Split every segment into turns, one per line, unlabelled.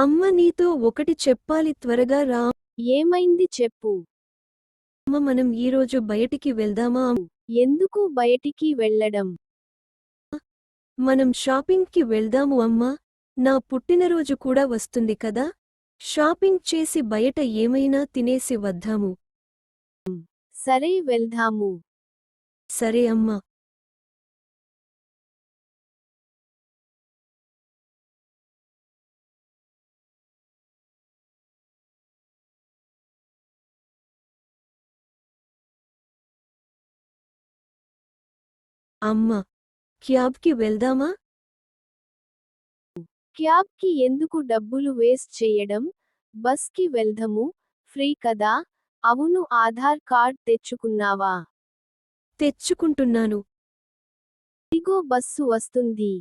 అమ్మ నీతో ఒకటి చెప్పాలి త్వరగా రా.
ఏమైంది చెప్పు.
అమ్మ మనం ఈరోజు బయటికి వెళ్దామా
ఎందుకు బయటికి వెళ్ళడం?
మనం షాపింగ్కి వెళ్దాము అమ్మా. నా పుట్టినరోజు కూడా వస్తుంది కదా. షాపింగ్ చేసి బయట ఏమైనా తినేసి వద్దాము.
సరే వెళ్దాము.
సరే అమ్మా. అమ్మా క్యాబ్కి వెళ్దామా?
క్యాబ్కి ఎందుకు డబ్బులు వేస్ట్ చేయడం? బస్కి వెళ్దాము, ఫ్రీ కదా. అవును, ఆధార్ కార్డ్ తెచ్చుకున్నావా?
తెచ్చుకుంటున్నాను.
ఇదిగో బస్సు వస్తుంది.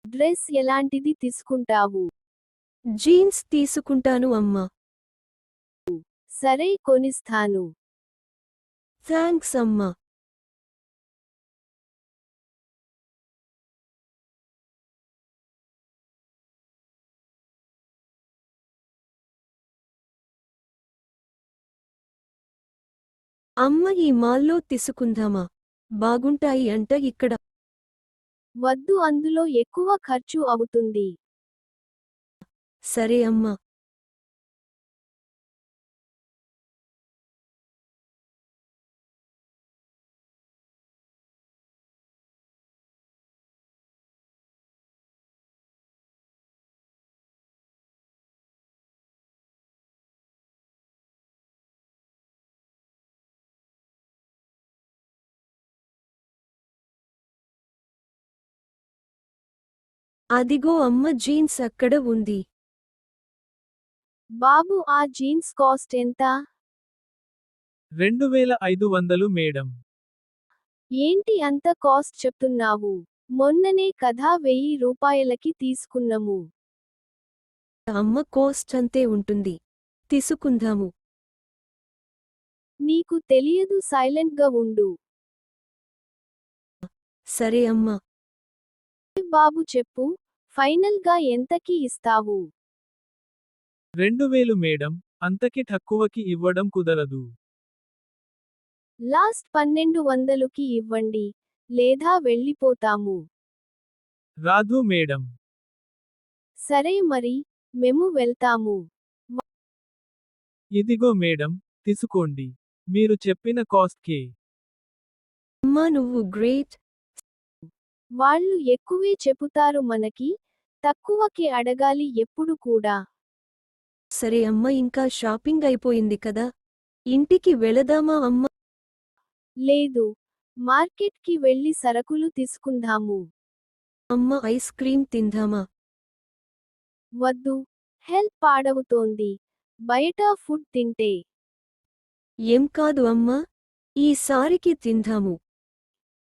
డ్రెస్ ఎలాంటిది తీసుకుంటావు?
జీన్స్ తీసుకుంటాను అమ్మా.
సరే కొనిస్తాను.
థాంక్స్ అమ్మా. అమ్మ ఈ మాల్లో తీసుకుందామా? బాగుంటాయి అంట ఇక్కడ.
వద్దు, అందులో ఎక్కువ ఖర్చు అవుతుంది.
సరే అమ్మా. అదిగో అమ్మ జీన్స్ అక్కడ ఉంది.
బాబు, ఆ జీన్స్ కాస్ట్ ఎంత?
2500 మేడం.
ఏంటి అంత కాస్ట్ చెప్తున్నావు? మొన్ననే కదా 1000 రూపాయలకి తీసుకున్నము.
అమ్మ కాస్ట్ అంతే ఉంటుంది. తీసుకుందాము.
నీకు తెలియదు, సైలెంట్గా ఉండు.
సరే అమ్మా.
బాబు చెప్పు, ఫైనల్గా ఎంతకి ఇస్తావు?
2000 మేడం, అంతకి తక్కువకి ఇవ్వడం కుదరదు.
లాస్ట్ 1200కి ఇవ్వండి, లేదా వెళ్ళిపోతాము.
రాదు మేడం.
సరే మరి, మేము వెళ్తాము.
ఇదిగో మేడం, తీసుకోండి. మీరు చెప్పిన కాస్ట్కే.
అమ్మా నువ్వు గ్రేట్.
వాళ్ళు ఎక్కువే చెపుతారు మనకి, తక్కువకే అడగాలి ఎప్పుడు కూడా.
సరే అమ్మ ఇంకా షాపింగ్ అయిపోయింది కదా. ఇంటికి వెళదామా అమ్మ?
లేదు, మార్కెట్కి వెళ్ళి సరుకులు తీసుకుందాము.
అమ్మ ఐస్ క్రీం తిందామా?
వద్దు, హెల్త్ పాడవుతోంది బయట ఫుడ్ తింటే.
ఏం కాదు అమ్మా. ఈసారికి తిందాము.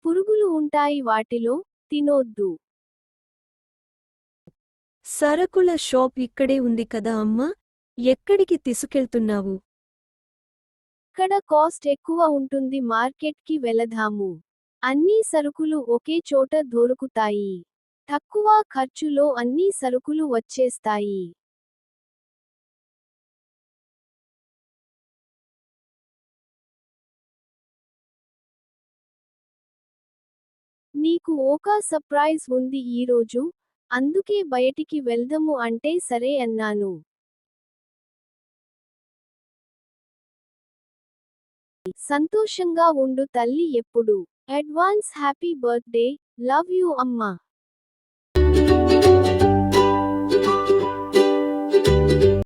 పురుగులు ఉంటాయి వాటిలో, తినొద్దు.
సరకుల షాప్ ఇక్కడే ఉంది కదా అమ్మా. ఎక్కడికి తీసుకెళ్తున్నావు?
ఇక్కడ కాస్ట్ ఎక్కువ ఉంటుంది, మార్కెట్కి వెళదాము. అన్ని సరుకులు ఒకే చోట దొరుకుతాయి. తక్కువ ఖర్చులో అన్ని సరుకులు వచ్చేస్తాయి. నీకు ఒక సర్ప్రైజ్ ఉంది ఈరోజు, అందుకే బయటికి వెళ్దాము అంటే సరే అన్నాను. సంతోషంగా ఉండు తల్లి ఎప్పుడు. Advance happy birthday, love you అమ్మా.